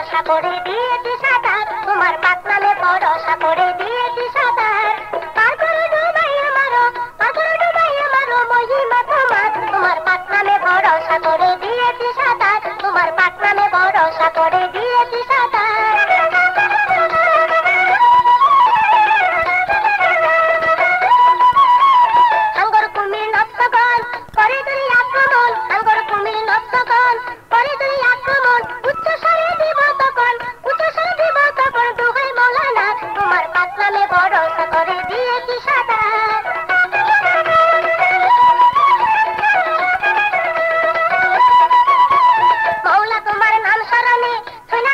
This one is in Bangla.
ভরসা করে দিয়েছি সাঁতার, তোমার পাক নামে ভরসা করে দিয়েছি সাঁতার। পার করে ডুবাইয়া মারো, পার করে ডুবাইয়া মারো, মহিমা তোমার, তোমার পাক নামে ভরসা করে দিয়েছি সাঁতার, তোমার পাক নামে ভরসা করে দিয়েছি সাঁতার। আঙ্গর কুমির নষ্টগণ করে তুলি আক্রমণ, আঙ্গর কুমির নষ্টগণ করে তুলি আক্রমণ। উচ্চ স্বরে দিব তখন, উচ্চ স্বরে দিব তখন, দোহাই মৌলানা তোমার পাক নামে ভরসা করে দিয়েছি সাঁতার। মৌলা তোমার নাম স্মরণে ছুঁই না